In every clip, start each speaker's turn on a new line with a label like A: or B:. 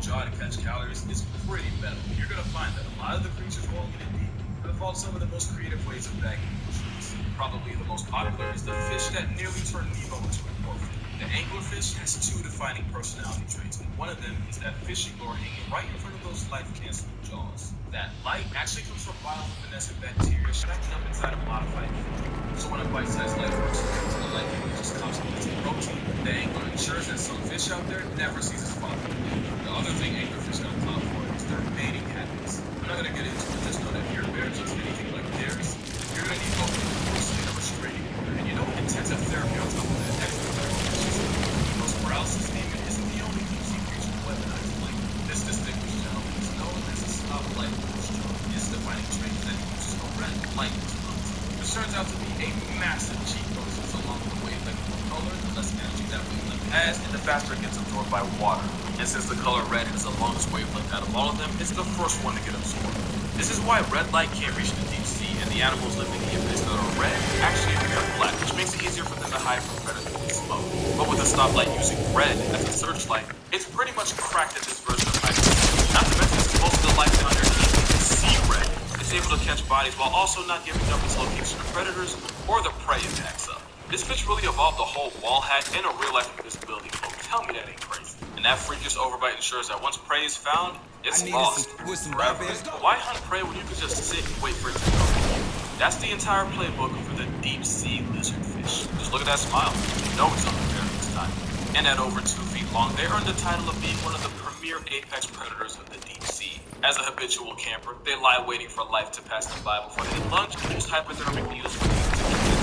A: jaw to catch calories is pretty metal. You're gonna find that a lot of the creatures roaming in deep have evolved some of the most creative ways of bagging nutrients. Probably the most popular is the fish that nearly turned Nemo into an orphan. The anglerfish has two defining personality traits, and one of them is that fishing lure hanging right in front of those life-canceling jaws. That light actually comes from bioluminescent bacteria stacking up inside a modified food. So when a bite-sized light works into the light just complements the protein, the angler ensures that some fish out there never sees its father again. The other thing anglerfish got clout for is their mating habits. I'm not gonna get into it, just know that if your bear looks anything like theirs, you're gonna need both in a restraining order. And you know, intensive therapy on top of that extra because paralysis demon isn't the only deep sea creature to weaponize light. This distinguished gentleman is known as a stoplight construct. His defining trait is that he uses a red light response. This turns out to be a massive cheat code since along the wavelength of color, the less energy that wavelength has, and the faster it gets absorbed by water. And since the color red is the longest wavelength out of all of them, it's the first one to get absorbed. This is why red light can't reach the deep sea, and the animals living in the abyss that are red actually appear black, which makes it easier for them to hide from predators and smoke. But with a stoplight using red as a searchlight, it's pretty much cracked at this version of hiding. Not to mention, most of the life underneath can see red. It's able to catch bodies while also not giving up its location to predators or the prey it packs up. This fish really evolved the whole wall hack and a real-life invisibility cloak. Tell me that ain't crazy. And that freakish overbite ensures that once prey is found, it's lost forever. Why hunt prey when you can just sit and wait for it to come to you? That's the entire playbook for the deep sea lizardfish. Just look at that smile. You know it's unprepared this time. And at over 2 feet long, they earned the title of being one of the premier apex predators of the deep sea. As a habitual camper, they lie waiting for life to pass them by before they lunge and use hypodermic needles for things to kill.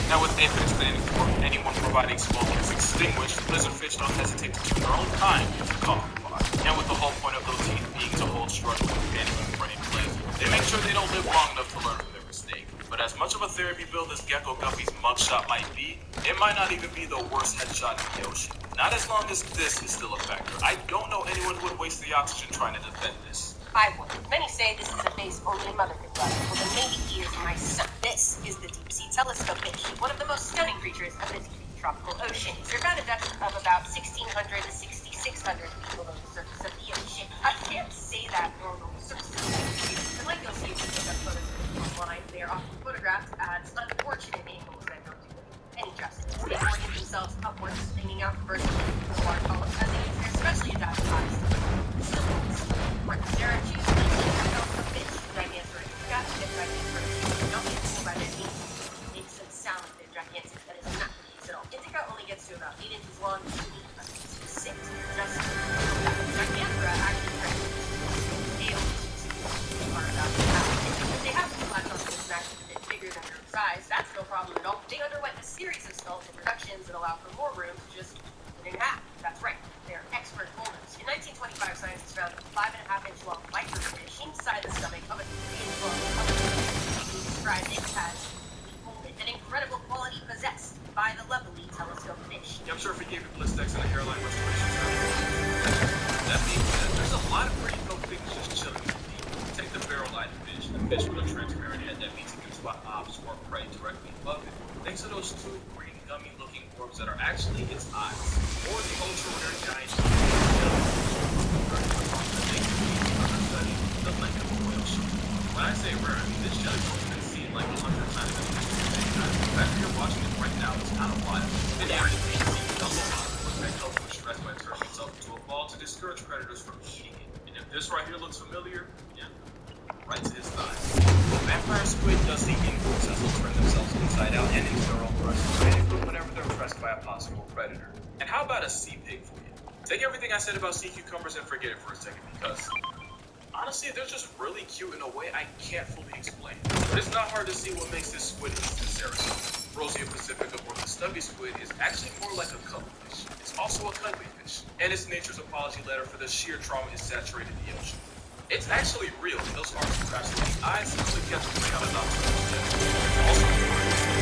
A: Now with Apex standing for anyone providing smoke is extinguished, lizardfish don't hesitate to turn their own kind into coffee pot. And with the whole point of those teeth being to hold struggling companions in brain place, they make sure they don't live long enough to learn from their mistake. But as much of a therapy build as Gecko Guppy's mugshot might be, it might not even be the worst headshot in the ocean. Not as long as this is still a factor. I don't know anyone who would waste the oxygen trying to defend this.
B: I would. Many say this is a base only mother could run. Well, then maybe he is my son. This is the deep sea telescope fish, one of the most stunning creatures of the deep tropical ocean. They're found at depths of about 1,600 to 6,600 feet below the surface of the ocean. I can't say that normal surface of the ocean. I'd like to see if you pick up photos online. They are often photographed at unfortunate angles that don't do them any justice. They orient themselves upwards, hanging out vertically from the water column as they use their specially adapted bodies to there are two species of fish, gigantic, don't get fooled by their meat. It makes them sound like they're gigantic, that is not the case at all. Indica only gets to about 8 inches long, and 6. Just Gigantora actually scale are about if they have some black muscles actually a bit bigger than their size, that's no problem at all. They underwent a series of skull introductions that allow for more room to just put in half. That's right, they're expert holders. In 1925, scientists found a 5.5-inch long microfish inside the stomach of a 3-inch long who described it as an incredible quality possessed by the lovely telescope fish.
A: Yeah, I'm sure if we gave you blistex and a hairline restoration that means that there's a lot of pretty dope things just chilling in the deep. Take the barrel-eyed fish, the fish with a transparent head that means it can spot ops or prey directly above it. Thanks to those two green gummy-looking orbs that are actually its eyes, or the ultra-rare giant the length of a whale shark. When I say rare, I mean this jellyfish has been seen like 100 times in the history. The fact that you're watching it right now is kind of wild. It actually means the double was meant to help stress by turning itself into a ball to discourage predators from eating it. And if this right here looks familiar, yeah, right to his thighs. Vampire squid does the inverse as they'll turn themselves inside out and into their own personal group whenever they're pressed by a possible predator. And how about a sea pig for you? Take everything I said about sea cucumbers and forget it for a second because honestly, they're just really cute in a way I can't fully explain. But it's not hard to see what makes this squid east in Sarasota. Rosia pacifica, or the stubby squid, is actually more like a cuttlefish. It's also a cuttlefish, and it's nature's apology letter for the sheer trauma it saturated the ocean. It's actually real, and those arms crashed with the eyes simply catch a prey on a doctor's also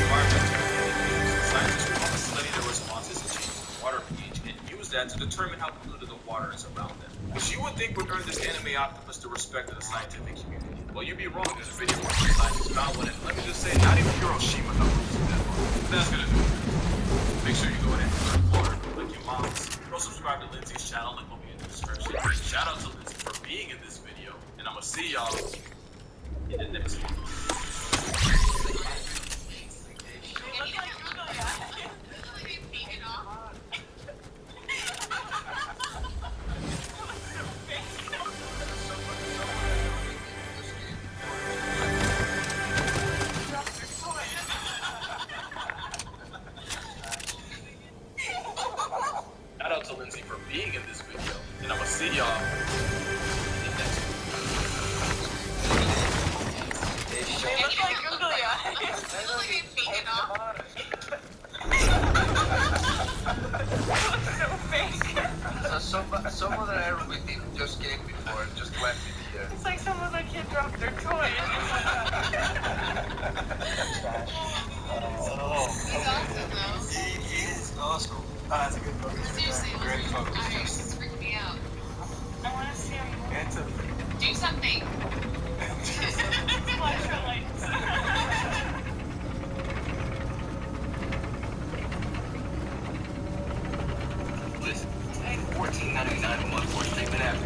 A: environmental indicators. Scientists will often study their responses to changes in water pH and use that to determine how polluted the water is around them. Which you would think would earn this anime octopus the respect of the scientific community. Well, you'd be wrong. There's a video where some scientists found one, and let me just say, not even Hiroshima knows that one. That's gonna do it. Make sure you go ahead and learn water, like your moms. Go subscribe to Lindsay's channel, link will be in the description. Shout out to see y'all in the next one. Shout out to Lindsay for being in this video, and I'm gonna see y'all in the next one.
C: They look like googly eyes. They look like they've beaten off. So fake.
D: Someone that I really just came before and just left it here.
C: It's like someone that kid dropped their toy. He's awesome though.
D: He is awesome. That's a good focus.
C: Seriously,
D: Great focus.
C: this is freaking me out. I want to see him
D: It's a
C: do something. Flash your lights.
D: listen. $14.99 a month for a statement app, and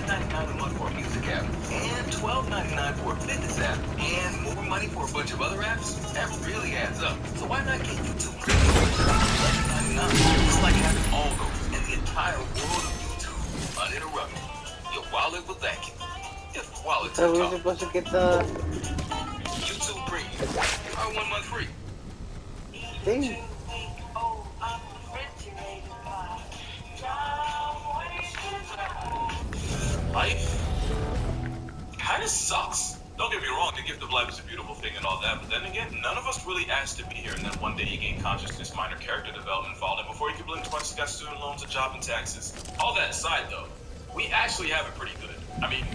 D: $9.99 a month for a music app, and $12.99 for a fitness app, and more money for a bunch of other apps. That really adds up. So why not get YouTube Premium for $11.99? It's like having all those and the entire world of YouTube uninterrupted. Your wallet will thank you. If wallet's
E: So we're
D: on top.
E: supposed to get the
D: YouTube Premium. Try 1 month free.
E: thing.
A: Life kind of sucks. Don't get me wrong, the gift of life is a beautiful thing and all that, but then again, none of us really asked to be here, and then one day you gain consciousness, minor character development followed, and before you can blink twice, you got student loans, a job, and taxes. All that aside, though, we actually have it pretty good. I mean,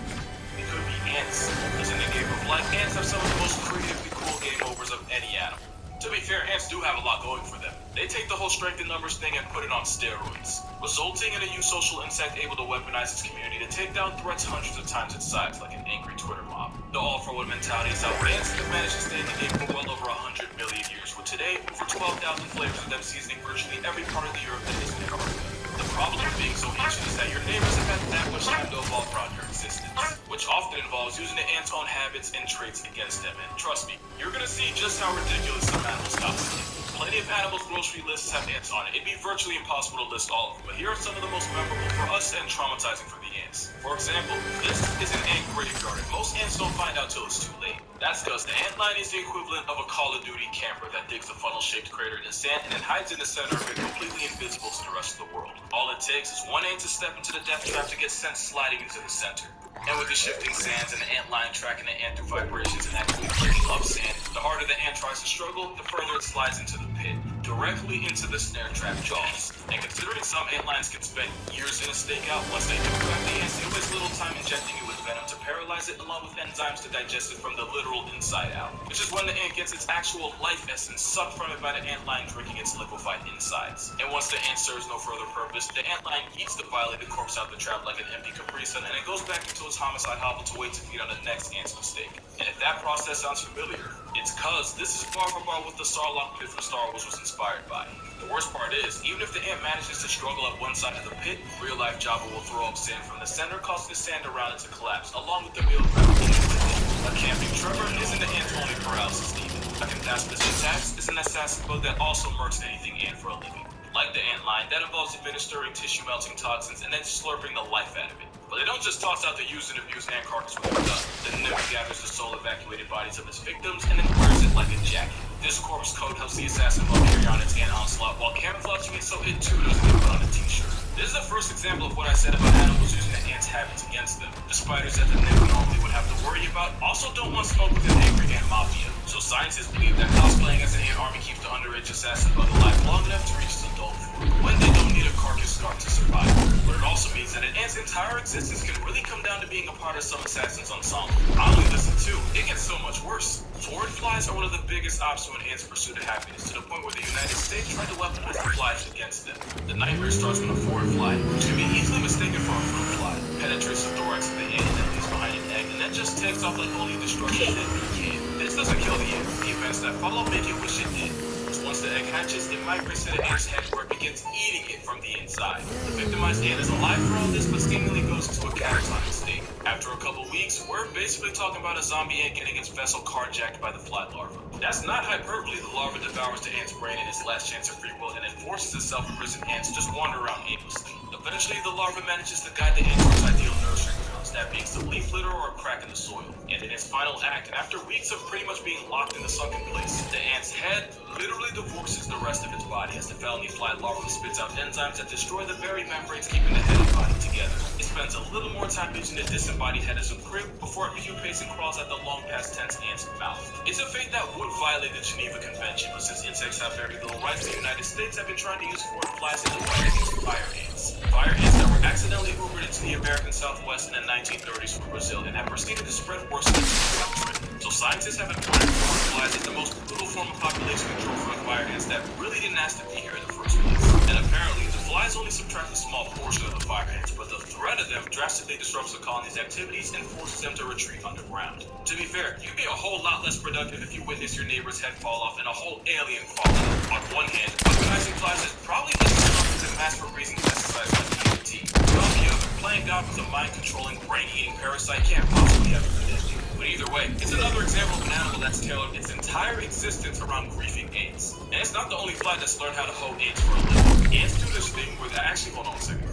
A: we could be ants. Because in the game of life, ants have some of the most creatively cool game overs of any animal. To be fair, ants do have a lot going for them. They take the whole strength in numbers thing and put it on steroids, resulting in a eusocial insect able to weaponize its community to take down threats hundreds of times its size, like an angry Twitter mob. The all-for-one mentality is how ants have managed to stay in the game for well over 100 million years, with today over 12,000 flavors of them seasoning virtually every part of the earth that isn't Antarctica. The problem with being so ancient is that your neighbors have had that much time to evolve around your existence, which often involves using the ant's own habits and traits against them. And trust me, you're gonna see just how ridiculous some animals got with it. Plenty of animals' grocery lists have ants on it. It'd be virtually impossible to list all of them, but here are some of the most memorable for us and traumatizing for the ants. For example, this is an ant graveyard, and most ants don't find out till it's too late. That's because the ant line is the equivalent of a Call of Duty camper that digs a funnel-shaped crater in the sand and then hides in the center of it, completely invisible to the rest of the world. All it takes is one ant to step into the death trap to get sent sliding into the center. And with the shifting sands and the ant line tracking the ant through vibrations and actually breaking up sand, the harder the ant tries to struggle, the further it slides into the pit, directly into the snare trap jaws. And considering some ant lines can spend years in a stakeout, once they do grab the ants, they waste little time injecting it with venom to paralyze it along with enzymes to digest it from the literal inside out. Which is when the ant gets its actual life essence sucked from it by the ant line drinking its liquefied insides. And once the ant serves no further purpose, the ant line eats the violated corpse out the trap like an empty Capri Sun, and it goes back into its homicide hovel to wait to feed on the next ant's mistake. And if that process sounds familiar, it's cause this is far from what the Sarlacc pit from Star Wars was inspired by. The worst part is, even if the ant manages to struggle up one side of the pit, real-life Jabba will throw up sand from the center, causing the sand around it to collapse, along with the meal prep with it. A camping Trevor isn't the ant's only paralysis demon. A Campaspeus attacks is an assassin bug that also murks anything ant for a living. Like the ant line, that involves administering tissue-melting toxins and then slurping the life out of it. But they don't just toss out the used and abused ant carcass when they're done. The nymph gathers the soul-evacuated bodies of its victims and then wears it like a jacket. This corpse coat helps the assassin bug carry on its ant onslaught while camouflaging it so it too doesn't get put on a t-shirt. This is the first example of what I said about animals using the ant's habits against them. The spiders that the nymph normally would have to worry about also don't want smoke with an angry ant mafia. So scientists believe that cosplaying as an ant army keeps the underage assassin bug alive long enough to reach its adult form, when they don't need a carcass scar to survive. But it also means that an ant's entire existence can really come down to being a part of some assassin's ensemble. I only listen to, it gets so much worse. Forward flies are one of the biggest obstacles in ants' pursuit of happiness, to the point where the United States tried to weaponize the flies against them. The nightmare starts when a forward fly, which can be easily mistaken for a fruit fly, penetrates the thorax of the ant and then leaves behind an egg, and then just takes off like only destruction that you can. This doesn't kill the ant. The events that follow make it wish it did. Once the egg hatches, it migrates to the ant's head where it begins eating it from the inside. The victimized ant is alive for all this, but seemingly goes into a catatonic state. After a couple weeks, we're basically talking about a zombie ant getting its vessel carjacked by the fly larva. That's not hyperbole. The larva devours the ant's brain in its last chance of free will and then forces its self-imprisoned ants to just wander around aimlessly. Eventually, the larva manages to guide the ant to its ideal nursery grounds, that being some leaf litter or a crack in the soil. And in its final act, and after weeks of pretty much being locked in the sunken place, the ant's head literally divorces the rest of its body as the felony fly larva spits out enzymes that destroy the very membranes keeping the head and body together. It spends a little more time using the disembodied head as a crib before it pupates and crawls out the long past tense ant's mouth. It's a fate that would violate the Geneva Convention, but since insects have very little rights, the United States have been trying to use foreign flies in the fight against fire ants. Fire ants that were accidentally Ubered into the American Southwest in the 1930s from Brazil and have proceeded to spread worse than the So scientists have imported foreign flies as the most brutal form of population control for fire ants that really didn't ask to be here in the first place. And apparently, the flies only subtract a small portion of the fire ants, but the threat of them drastically disrupts the colony's activities and forces them to retreat underground. To be fair, you'd be a whole lot less productive if you witnessed your neighbor's head fall off and a whole alien crawl out. On one hand, weaponizing flies is probably less disruptive than mass-producing pesticides like DDT. But on the other, playing God with a mind-controlling, brain-eating parasite can't possibly have a good ending. But either way, it's another example of an animal that's tailored its entire existence around griefing ants. And it's not the only fly that's learned how to hold ants for a living. Ants do this thing where they actually hold on a second.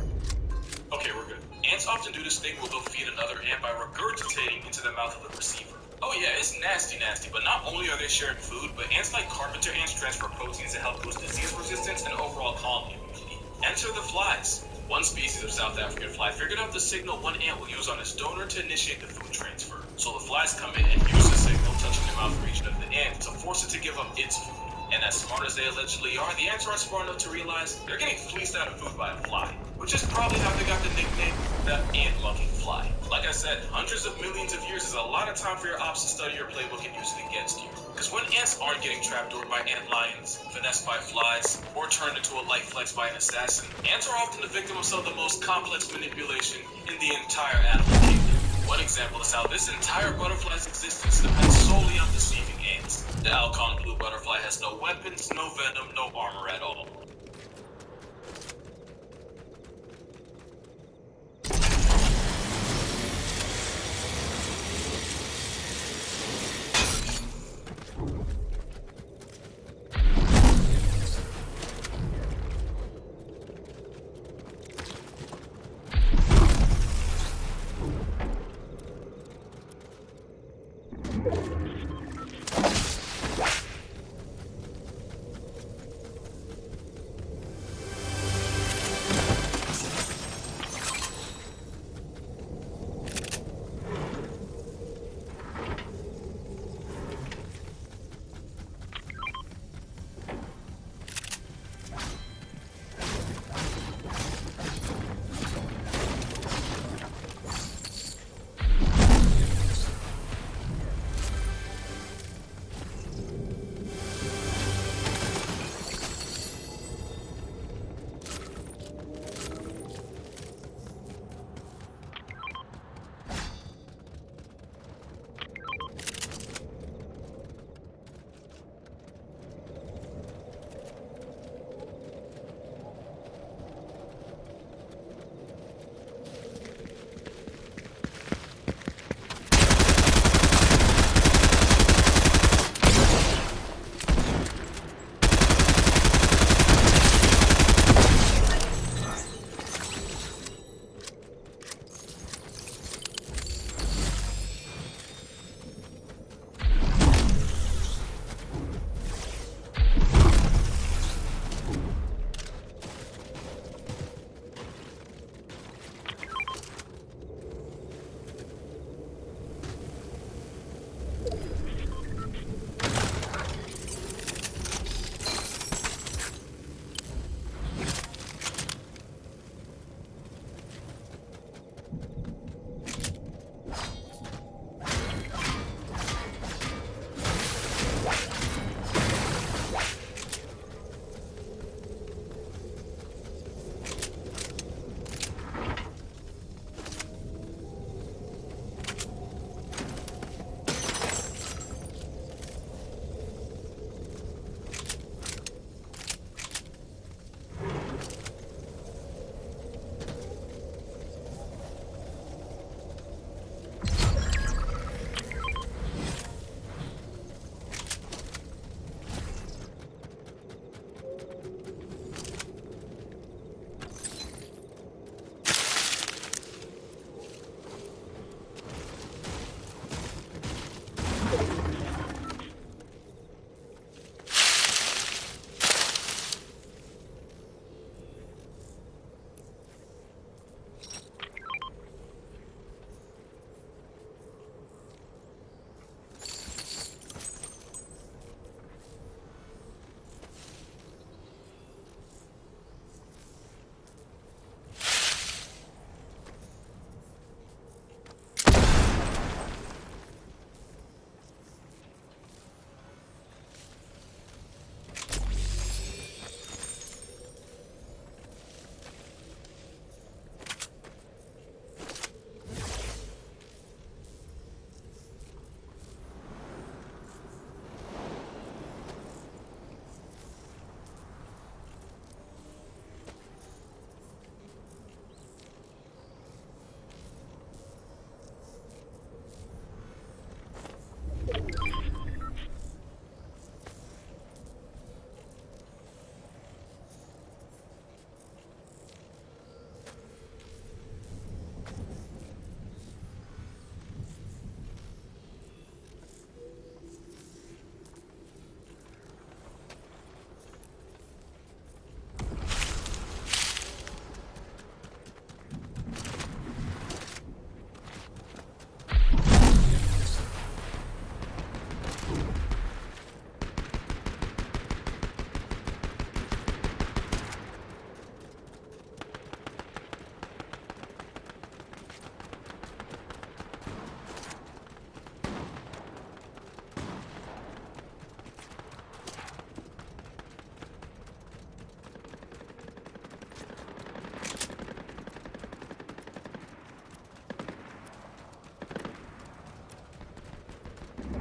A: Okay, we're good. Ants often do this thing where they'll feed another ant by regurgitating into the mouth of the receiver. Oh yeah, it's nasty, but not only are they sharing food, but ants like carpenter ants transfer proteins that help boost disease resistance and overall colony immunity. Enter the flies. One species of South African fly figured out the signal one ant will use on its donor to initiate the food transfer. So the flies come in and use the signal touching the mouth region of the ant to force it to give up its food. And as smart as they allegedly are, the ants aren't smart enough to realize they're getting fleeced out of food by a fly, which is probably how they got the nickname the ant-mugging fly. Like I said, hundreds of millions of years is a lot of time for your ops to study your playbook and use it against you. Because when ants aren't getting trapdoored by ant lions, finessed by flies, or turned into a light flex by an assassin, ants are often the victim of some of the most complex manipulation in the entire animal kingdom. One example is how this entire butterfly's existence depends solely on deceiving ants. The Alcon blue butterfly has no weapons, no venom, no armor at all.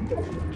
E: Thank you.